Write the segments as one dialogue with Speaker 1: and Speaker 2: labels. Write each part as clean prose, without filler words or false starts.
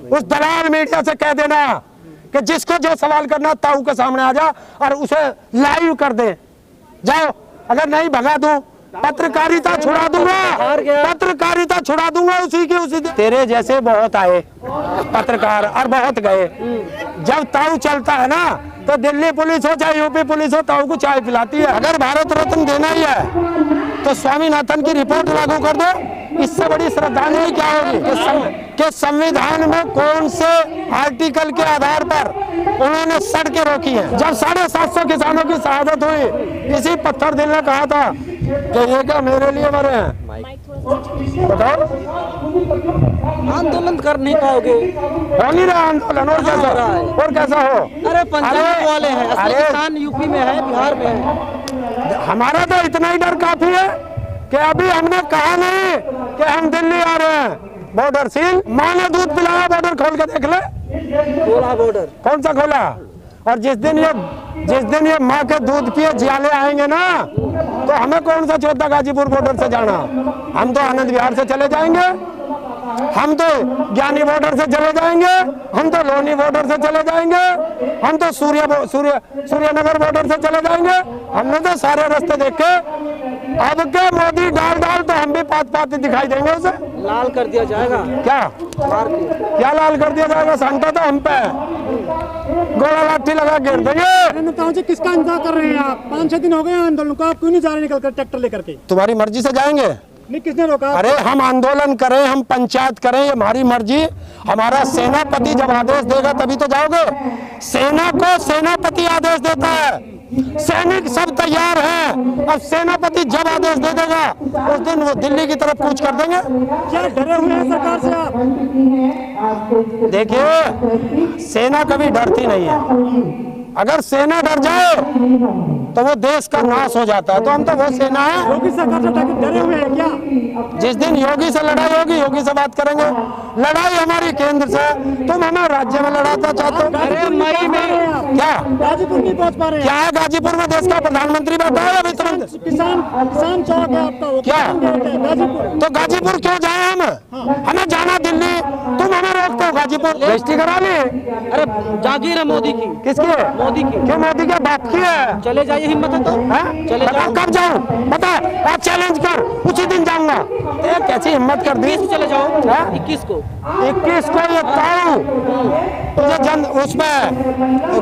Speaker 1: उस दलाल मीडिया से कह देना कि जिसको जो सवाल करना ताऊ के सामने आ जा और उसे लाइव कर दे। जाओ, अगर नहीं भगा दूं पत्रकारिता छुड़ा दूंगा, पत्रकारिता छुड़ा दूंगा उसी की उसी। तेरे जैसे बहुत आए पत्रकार और बहुत गए। जब ताऊ चलता है ना तो दिल्ली पुलिस हो चाहे यूपी पुलिस हो ताऊ को चाय पिलाती है। अगर भारत रत्न देना ही है तो स्वामीनाथन की रिपोर्ट लागू कर दो। इससे बड़ी श्रद्धांजलि क्या होगी कि संविधान में कौन से आर्टिकल के आधार पर उन्होंने सड़कें रोकी हैं। जब 750 किसानों की शहादत हुई, इसी पत्थर दिल ने कहा था कि ये क्या मेरे लिए मरे हैं। बताओ,
Speaker 2: आंदोलन कर नहीं पाओगे।
Speaker 1: हो नहीं रहा आंदोलन, और कैसा हो।
Speaker 2: अरे पंजाब वाले हैं, असली किसान यूपी में है, बिहार में है।
Speaker 1: हमारा तो इतना ही डर काफी है कि अभी हमने कहा नहीं कि हम दिल्ली आ रहे हैं। बॉर्डर सील, माँ ने दूध पिलाया, बॉर्डर खोल के देख ले।
Speaker 2: खोला बॉर्डर,
Speaker 1: कौन सा खोला। और जिस दिन ये माँ के दूध पिए जियाले आएंगे ना तो हमें कौन सा चौथा गाजीपुर बॉर्डर से जाना। हम तो आनंद विहार से चले जाएंगे, हम तो ज्ञानी बॉर्डर से चले जाएंगे, हम तो लोनी बॉर्डर से चले जाएंगे, हम तो सूर्यनगर बॉर्डर से चले जाएंगे। हमने तो सारे रास्ते देखे। अब के मोदी डाल तो हम भी पात दिखाई देंगे उसे।
Speaker 2: लाल कर दिया जाएगा।
Speaker 1: क्या लाल कर दिया जाएगा। सांता तो हम पे गोला लाठी लगा घेर देंगे।
Speaker 3: नेताओं जी किसका इंतजार कर रहे हैं आप। 5-6 दिन हो गए आंदोलन को, आप क्यों नहीं जा रहे निकल कर ट्रैक्टर लेकर के।
Speaker 1: तुम्हारी मर्जी से जाएंगे।
Speaker 3: नहीं, किसने रोका।
Speaker 1: अरे हम आंदोलन करें, हम पंचायत करें, ये हमारी मर्जी। हमारा सेनापति जब आदेश देगा तभी तो जाओगे। सेना को सेनापति आदेश देता है, सैनिक सब तैयार हैं। अब सेनापति जब आदेश दे देगा उस दिन वो दिल्ली की तरफ कूच कर देंगे।
Speaker 3: क्या डरे हुए हैं सरकार से आप।
Speaker 1: देखिए, सेना कभी डरती नहीं है। अगर सेना डर जाए तो वो देश का नाश हो जाता है। तो हम तो वो सेना है।
Speaker 3: योगी सरकार से डरे हुए हैं क्या।
Speaker 1: जिस दिन योगी से लड़ाई होगी योगी से बात करेंगे। लड़ाई हमारी केंद्र से, तुम हमें राज्य में लड़ाता चाहते हो।
Speaker 3: अरे मई में
Speaker 1: क्या
Speaker 3: गाजीपुर नहीं पहुंच पा रहे हैं।
Speaker 1: क्या है गाजीपुर में देश का प्रधानमंत्री बैठा है अभी तुरंत।
Speaker 3: किसान चौक है आपका, वो
Speaker 1: क्या
Speaker 3: गाजीपुर।
Speaker 1: तो गाजीपुर क्यों जाए हम। हमें जाना दिल्ली, तुम हमें रोकते हो गाजीपुर। रजिस्ट्री करा ली।
Speaker 2: अरे जागीर है मोदी की।
Speaker 1: किसकी।
Speaker 2: मोदी की।
Speaker 1: क्यों मोदी के बाप की है।
Speaker 2: चले जाइए, हिम्मत है तो चले जाओ।
Speaker 1: कब जाऊं बता, आप चैलेंज कर, उसी दिन जाऊंगा। कैसी हिम्मत कर दी।
Speaker 2: चले जाओ 21 को
Speaker 1: ये ताऊ तुझे जन उसमें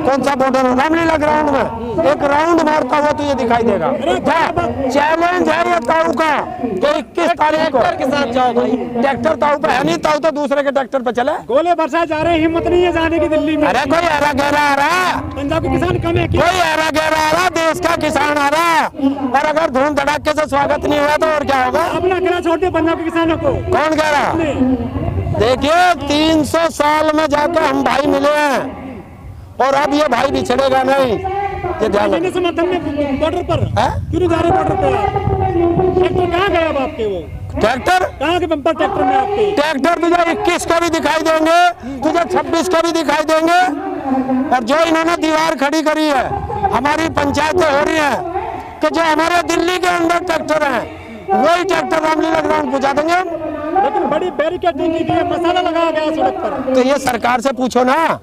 Speaker 1: कौन सा बॉर्डर रामलीला ग्राउंड में एक राउंड मारता हुआ तुझे दिखाई देगा। चैलेंज है ये ताऊ का कि 21 तारीख को
Speaker 2: के साथ जाओ भाई।
Speaker 1: ट्रैक्टर ताऊ पे है नहीं, ताऊ तो दूसरे के ट्रैक्टर पे चले।
Speaker 3: गोले बरसाए जा रहे हैं, हिम्मत नहीं है जाने की दिल्ली में।
Speaker 1: अरे कोई ऐरा गहरा आ रहा,
Speaker 3: पंजाब के किसान कम है।
Speaker 1: कोई ऐरा गहरा आ रहा, देश का किसान आ रहा। और अगर धूम धड़ाके से स्वागत नहीं हुआ तो और क्या होगा।
Speaker 3: अपना कहना छोड़ते पंजाब के किसानों को।
Speaker 1: कौन कह रहा। देखिए 300 साल में जाकर हम भाई मिले हैं और अब ये भाई बिछड़ेगा नहीं। ये ध्यान
Speaker 3: समर्थन में बॉर्डर पर क्यों नहीं जा रहे बॉर्डर पे आप। ट्रैक्टर कहाँ गए अब आपके। वो
Speaker 1: ट्रैक्टर
Speaker 3: कहाँ के बम्पर ट्रैक्टर में आपके।
Speaker 1: ट्रैक्टर तुझे 21 का भी दिखाई देंगे, तुझे 26 का भी दिखाई देंगे। और जो इन्होंने दीवार खड़ी करी है, हमारी पंचायतें हो रही है कि जो हमारे दिल्ली के अंदर ट्रैक्टर है वही ट्रैक्टर रामलीला ग्राउंड पहुंचा देंगे।
Speaker 3: लेकिन बड़ी बैरिकेडिंग की गई, मसाला लगाया गया सड़क पर।
Speaker 1: तो ये सरकार से पूछो ना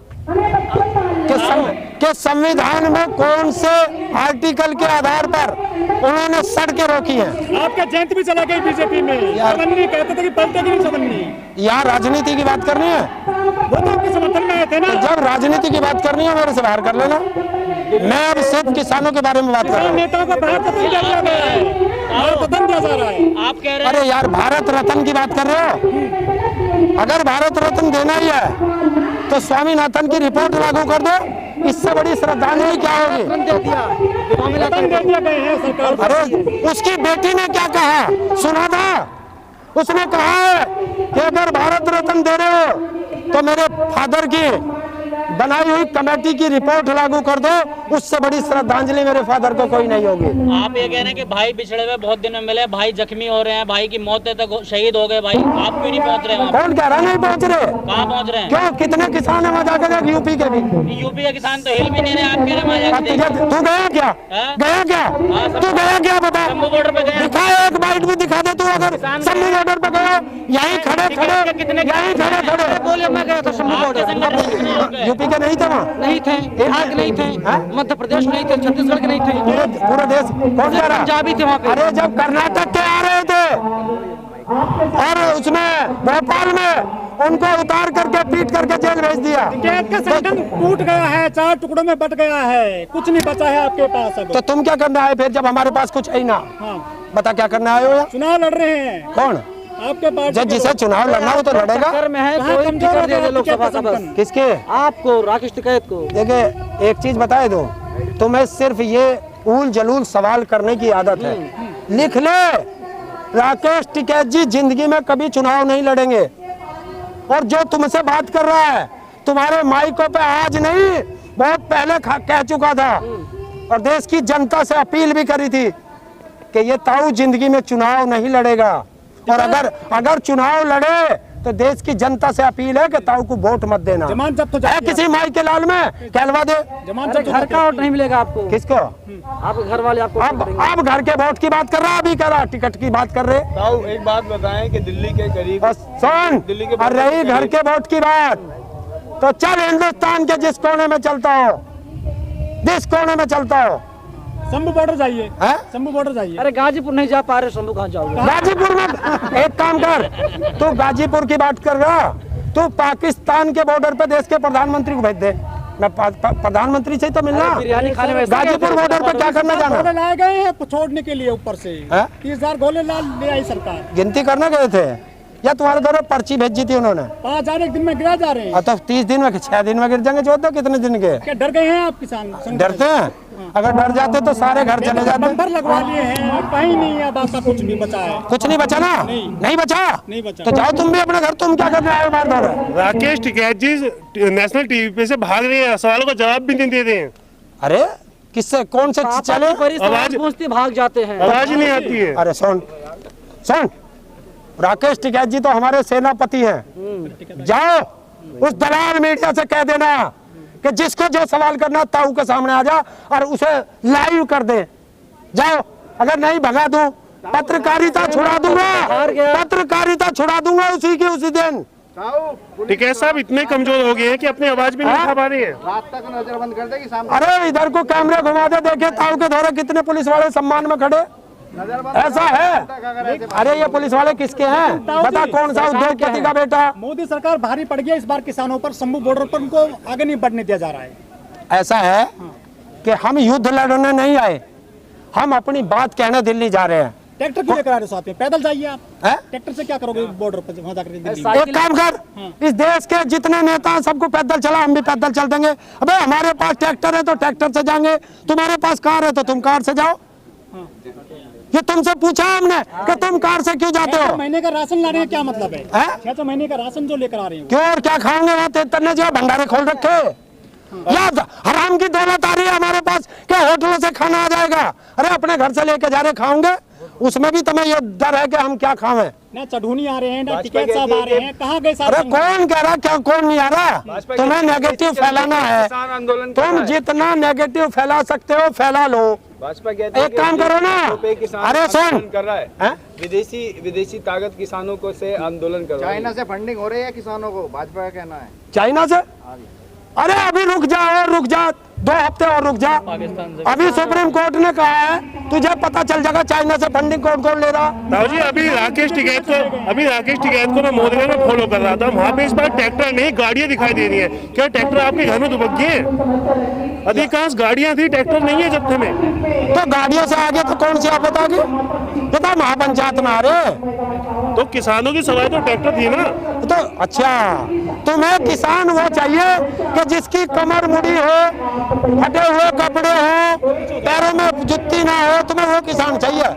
Speaker 1: कि संविधान में कौन से आर्टिकल के आधार पर उन्होंने सड़कें रोकी हैं।
Speaker 3: आपका जयंत भी चला गई बीजेपी में। चवन्नी कहते थे कि पलटेगी नहीं चवन्नी।
Speaker 1: यहाँ राजनीति की बात करनी है,
Speaker 3: वो तो आपके समर्थन में आए थे ना।
Speaker 1: जब राजनीति की बात करनी है मेरे से बाहर कर लेना। मैं अब सिर्फ किसानों के बारे में बात कर रहा हूँ।
Speaker 3: नेताओं को भारत रत्न दिया गया है, भारत रत्न दिया जा रहा है।
Speaker 2: आप कह रहे हैं।
Speaker 1: अरे यार भारत रत्न की बात कर रहे हो। अगर भारत रत्न देना ही है तो स्वामीनाथन की रिपोर्ट लागू कर दो। इससे बड़ी श्रद्धांजलि क्या होगी। अरे उसकी बेटी ने क्या कहा सुना था। उसने कहा है कि अगर भारत रत्न दे रहे हो तो मेरे फादर की बनाई हुई कमेटी की रिपोर्ट लागू कर दो। उससे बड़ी श्रद्धांजलि मेरे फादर को कोई नहीं होगी।
Speaker 4: आप ये कह रहे हैं कि भाई बिछड़े हुए बहुत दिन में मिले, भाई जख्मी हो रहे हैं, भाई की मौत तक शहीद हो गए, भाई आप क्यों नहीं पहुंच रहे हैं।
Speaker 1: कौन कह रहा नहीं पहुंच रहे।
Speaker 4: कहाँ पहुंच रहे हैं।
Speaker 1: क्यों कितने किसान है वहाँ जाकर यूपी के भी।
Speaker 4: यूपी के किसान तो हिल भी नहीं रहे। आप कह रहे हैं
Speaker 1: तू गया क्या। गया क्या तू गया क्या बता।
Speaker 4: जम्मू बॉर्डर पे गए।
Speaker 1: दिखा एक बाइट भी दिखा दे तू अगर शंभू बॉर्डर पे गए यहीं खड़े
Speaker 2: बोले मैं गया था शंभू बॉर्डर।
Speaker 1: यूपी के नहीं थे वहाँ,
Speaker 2: नहीं थे, बिहार के नहीं थे, मध्य प्रदेश नहीं थे, छत्तीसगढ़ के नहीं थे,
Speaker 1: पूरे देश कौन जा रहा?
Speaker 2: पंजाबी थे वहाँ पे।
Speaker 1: अरे जब कर्नाटक के आ रहे थे और उसमें भोपाल में उनको उतार करके पीट करके जेल भेज दिया।
Speaker 3: टिकैत का संगठन टूट गया है, 4 टुकड़ों में बट गया है, कुछ नहीं बचा है आपके पास अब।
Speaker 1: तो तुम क्या करना आए फिर जब हमारे पास कुछ है ही ना?
Speaker 3: हाँ,
Speaker 1: बता क्या करना आए हो यार?
Speaker 3: चुनाव लड़ रहे हैं
Speaker 1: कौन?
Speaker 3: आपके पास।
Speaker 1: जिसे चुनाव लड़ना वो तो लड़ेगा।
Speaker 2: कर में है
Speaker 3: कहाँ
Speaker 2: कोई
Speaker 3: कमजोर
Speaker 2: टिकट
Speaker 3: हो
Speaker 2: दे दे
Speaker 3: गया
Speaker 2: लोकसभा
Speaker 3: टिकैत
Speaker 2: का
Speaker 3: का
Speaker 2: बस।
Speaker 3: संगठन?
Speaker 1: किसके?
Speaker 2: आपको राकेश टिकैत को।
Speaker 1: देखिए एक चीज बताए दो, तुम्हें सिर्फ ये ऊल जलूल सवाल करने की आदत है। लिख ले, राकेश टिकैत जी जिंदगी में कभी चुनाव नहीं लड़ेंगे। और जो तुमसे बात कर रहा है तुम्हारे माइकों पे आज नहीं बहुत पहले कह चुका था और देश की जनता से अपील भी करी थी कि ये ताऊ जिंदगी में चुनाव नहीं लड़ेगा। और अगर चुनाव लड़े तो देश की जनता से अपील है कि ताऊ को वोट मत देना।
Speaker 3: जमान जब तो
Speaker 1: है किसी माई के लाल में कहलवा दे।
Speaker 3: जमान
Speaker 2: अरे घर का वोट नहीं मिलेगा आपको।
Speaker 1: किसको?
Speaker 2: आपके घर वाले आपको
Speaker 1: अब घर के वोट की बात कर रहा, अभी कर रहा टिकट की बात कर रहे।
Speaker 5: ताऊ एक बात बताएं कि दिल्ली के करीब
Speaker 1: बस सुन, और रही घर के वोट की बात तो चल हिंदुस्तान के जिस कोने में चलता हो
Speaker 3: शंभू बॉर्डर जाइए,
Speaker 1: हैं?
Speaker 3: शंभू बॉर्डर जाइए।
Speaker 2: अरे गाजीपुर नहीं जा पा रहे, शंभू कहाँ जाओगे?
Speaker 1: गाजीपुर में एक काम कर, तू गाजीपुर की बात कर रहा, तू पाकिस्तान के बॉर्डर पे देश के प्रधानमंत्री को भेज दे। मैं प्रधानमंत्री से तो मिलना।
Speaker 2: बिरयानी खाने में
Speaker 1: गाजीपुर बॉर्डर पे क्या करना जाना?
Speaker 3: गोले लाए गए हैं छोड़ने के लिए ऊपर से।
Speaker 1: हैं?
Speaker 3: 30,000 गोले ले आई सरकार।
Speaker 1: गिनती करने गए थे या तुम्हारे द्वारा पर्ची भेजी थी उन्होंने?
Speaker 3: 5,000 एक दिन में गिरा जा रहे हैं।
Speaker 1: तो 30 दिन में 6 दिन में गिर जाएंगे, 14 कितने दिन के?
Speaker 3: क्या डर गए हैं आप किसान संगठन?
Speaker 1: डरते हैं? अगर डर जाते तो सारे घर चले जाते।
Speaker 3: बम्पर लगवा लिए हैं, कहीं नहीं अब आपका कुछ भी बचा है।
Speaker 1: कुछ नहीं बचा ना? नहीं बचा?
Speaker 3: नहीं बचा।
Speaker 1: तो जाओ तुम भी अपने घर, तुम क्या करने आए हो बार बार?
Speaker 6: राकेश टिकैत जी नेशनल टीवी पे से भाग रहे हैं, सवालों का जवाब भी नहीं दे रहे हैं।
Speaker 1: अरे किससे कौन से चले?
Speaker 2: आवाज पूछते भाग जाते हैं।
Speaker 6: आवाज ही नहीं आती है।
Speaker 1: अरे सुन राकेश टिकैत जी तो हमारे सेनापति हैं। जाओ उस दलाल मीडिया से कह देना कि जिसको जो सवाल करना ताऊ के सामने आ जा और उसे लाइव कर दे। जाओ, अगर नहीं भगा दूं पत्रकारिता छुड़ा दूंगा उसी के उसी दिन।
Speaker 6: टिकैत साहब इतने कमजोर हो गए हैं कि अपनी आवाज भी नहीं उठा पा रहे हैं।
Speaker 5: रात तक नजर बंद कर देगी सामने।
Speaker 1: अरे इधर को कैमरे घुमा दे, देखे ताऊ के द्वारा कितने पुलिस वाले सम्मान में खड़े। ऐसा है? अरे ये पुलिस वाले किसके हैं? बता कौन सा उद्योगपति का बेटा?
Speaker 3: मोदी सरकार भारी पड़ गई इस बार किसानों पर। शंभू बॉर्डर पर उनको आगे नहीं बढ़ने दिया जा रहा है।
Speaker 1: ऐसा है कि हम युद्ध लड़ने नहीं आए, हम अपनी बात कहने दिल्ली जा रहे हैं।
Speaker 3: ट्रैक्टर क्यों लेकर आ रहे हो साथ में? पैदल जाइए आप।
Speaker 1: हैं?
Speaker 3: ट्रैक्टर से क्या करोगे बॉर्डर पर वहाँ जाकर दिल्ली में?
Speaker 1: एक काम कर, इस देश के जितने नेता हैं सबको पैदल चला, हम भी पैदल चल देंगे। अबे हमारे पास ट्रैक्टर है तो ट्रैक्टर से जाएंगे, तुम्हारे पास कार है तो तुम कार से जाओ। ये तुमसे पूछा हमने कि तुम कार से क्यों जाते
Speaker 3: 6
Speaker 1: हो?
Speaker 3: महीने का राशन ला रहे हैं, क्या मतलब है?
Speaker 1: हैं?
Speaker 3: 6 महीने का राशन जो लेकर आ रहे हैं।
Speaker 1: क्यों और क्या खाओगे? वहाँ तेतरने जो भंडारे खोल रखे या हराम की दौलत आ रही है हमारे पास क्या होटलों से खाना आ जाएगा? अरे अपने घर से लेके जा रहे खाओगे, उसमें भी तुम्हें ये डर है कि हम क्या खावें।
Speaker 3: ना चढ़ूनी आ रहे हैं ना टिकैत साहब आ रहे हैं, कहाँ गए साहब?
Speaker 1: अरे कौन कह रहा, क्या कौन नहीं आ रहा? तुम्हें नेगेटिव फैलाना है, तुम जितना नेगेटिव फैला सकते हो फैला लो।
Speaker 5: भाजपा कहती है
Speaker 1: एक काम करो ना, अरे सुन
Speaker 5: कर रहा है, विदेशी ताकत किसानों को से आंदोलन कर रहा है।
Speaker 7: चाइना से फंडिंग हो रही है किसानों को, भाजपा का कहना है।
Speaker 1: चाइना से? अरे अभी रुक जा और रुक जा, 2 हफ्ते और रुक जा। अभी सुप्रीम कोर्ट ने कहा है तुझे पता चल जाएगा चाइना से फंडिंग कौन कौन ले रहा।
Speaker 6: ताऊ जी अभी राकेश टिकैत को मैं मोदी में फॉलो कर रहा था, वहाँ पे इस बार ट्रैक्टर नहीं गाड़ियाँ दिखाई दे रही है। क्या ट्रैक्टर आपके घर में दुबक गए हैं? अधिकांश गाड़ियाँ थी, ट्रैक्टर नहीं है जत्थे में।
Speaker 1: तो गाड़ियों से आगे तो कौन सी आपदा की? पता महापंचायत में आ रहे
Speaker 6: तो किसानों की सवारी तो ट्रैक्टर थी ना।
Speaker 1: तो अच्छा, तुम्हें किसान वो चाहिए कि जिसकी कमर मुड़ी हो, फटे हुए कपड़े हो, पैरों में जुत्ती ना हो, तुम्हें वो किसान चाहिए।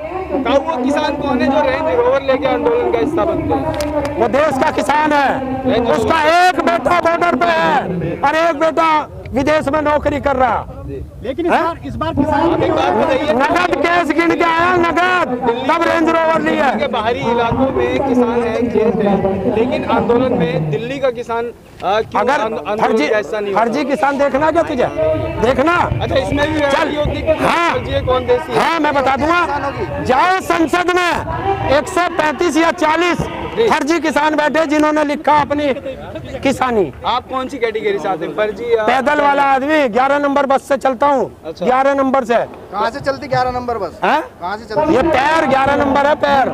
Speaker 5: वो किसान कौन है जो रेंज रोवर लेके आंदोलन का हिस्सा बनते हैं?
Speaker 1: वो देश का किसान है, उसका एक बेटा बॉर्डर पे है और एक बेटा विदेश में नौकरी कर रहा,
Speaker 3: लेकिन इस बार किसान
Speaker 5: एक बात बताइए,
Speaker 1: नगद कैश गिन के आया, नगद, तब रेंज रोवर लिया।
Speaker 5: के बाहरी इलाकों में किसान है, खेत है, लेकिन आंदोलन में दिल्ली का किसान क्यों
Speaker 1: अगर
Speaker 5: आंदोलन ऐसा नहीं होता?
Speaker 1: फर्जी किसान देखना क्या तुझे, देखना।
Speaker 5: अच्छा, इसमें भी वैरायटी होती है कि
Speaker 1: हाँ।
Speaker 5: फर्जी है, कौन देसी है?
Speaker 1: हाँ, मैं बता दूंगा, जाओ संसद में 135 या 40 फर्जी किसान बैठे जिन्होंने लिखा अपनी किसानी।
Speaker 5: आप कौन सी कैटेगरी से आते हैं, फर्जी या
Speaker 1: पैदल वाला आदमी 11 नंबर बस से चलता हूँ,
Speaker 5: अच्छा।
Speaker 1: 11 नंबर से।
Speaker 7: कहाँ से चलती 11 नंबर बस?
Speaker 1: है
Speaker 7: कहाँ से चलती?
Speaker 1: ये पैर 11 नंबर है, पैर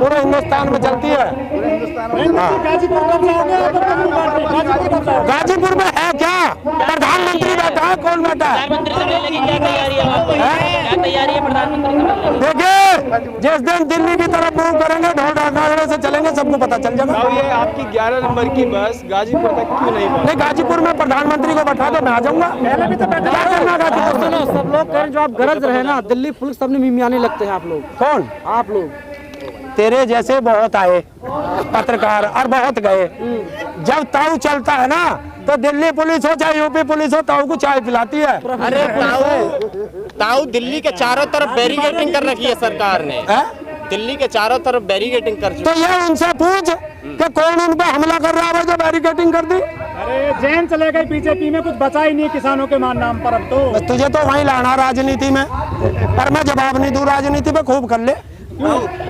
Speaker 1: पूरे हिंदुस्तान में चलती है।
Speaker 7: पूरे हिंदुस्तान में।
Speaker 1: हाँ।
Speaker 3: गाजीपुर कब जाओगे? गाजीपुर कब जाओगे?
Speaker 1: गाजीपुर में है क्या, प्रधानमंत्री बैठा है, कौन बैठा है?
Speaker 4: प्रधानमंत्री से मिलने की क्या तैयारी है आपको? क्या तैयारी है प्रधानमंत्री से मिलने की?
Speaker 1: देखिए, जिस दिन दिल्ली की तरफ मूव करेंगे, ढोल ढाका से चलेंगे, सबको पता चल जाएगा।
Speaker 5: अब ये आपकी 11 नंबर की बस गाजीपुर तक क्यों नहीं पहुंची?
Speaker 1: नहीं, गाजीपुर में प्रधानमंत्री को बैठा दो, मैं आ जाऊंगा। क्या करना गाजीपुर में?
Speaker 2: सुनो, सब लोग कहें जो आप गरज रहे ना, दिल्ली पुलिस सबने मिमियाने लगते हैं आप लोग।
Speaker 1: कौन?
Speaker 2: आप लोग
Speaker 1: तेरे जैसे बहुत आए पत्रकार और बहुत गए। जब ताऊ चलता है ना, तो दिल्ली पुलिस हो चाहे यूपी पुलिस हो, ताऊ को चाय पिलाती है।
Speaker 8: अरे ताऊ दिल्ली के चारों तरफ बैरिकेडिंग कर रखी है सरकार ने।
Speaker 1: है?
Speaker 8: दिल्ली के चारों तरफ बैरिकेडिंग कर चुकी
Speaker 1: तो ये उनसे पूछ कि कौन उन पर हमला कर रहा है जो बैरिकेडिंग कर दी।
Speaker 3: अरे जैन चले गए बीजेपी में, कुछ बचा ही नहीं किसानों के नाम पर अब तो।
Speaker 1: तुझे तो वहीं लाना राजनीति में, पर मैं जवाब नहीं दूं राजनीति पे, खूब कर ले।
Speaker 3: वो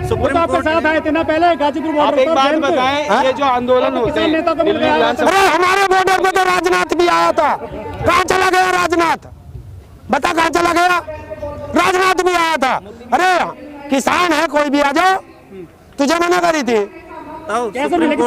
Speaker 3: तो आपके साथ आए थे ना पहले गाजीपुर
Speaker 5: आप
Speaker 3: बॉर्डर
Speaker 5: एक
Speaker 3: पर,
Speaker 5: बात
Speaker 3: जैन पे।
Speaker 5: बताएं, ये जो आंदोलन होते
Speaker 3: किसान नेता को
Speaker 5: हैं
Speaker 3: मिल
Speaker 5: दिल्ली
Speaker 3: गया।
Speaker 5: विधानसभा
Speaker 1: अरे हमारे बॉर्डर पे तो राजनाथ भी आया था, कहाँ चला गया राजनाथ? बता कहाँ चला गया? राजनाथ भी आया था। अरे किसान है, कोई भी आ जाओ, तुझे मना करी थी।
Speaker 3: कैसे मिलेगी?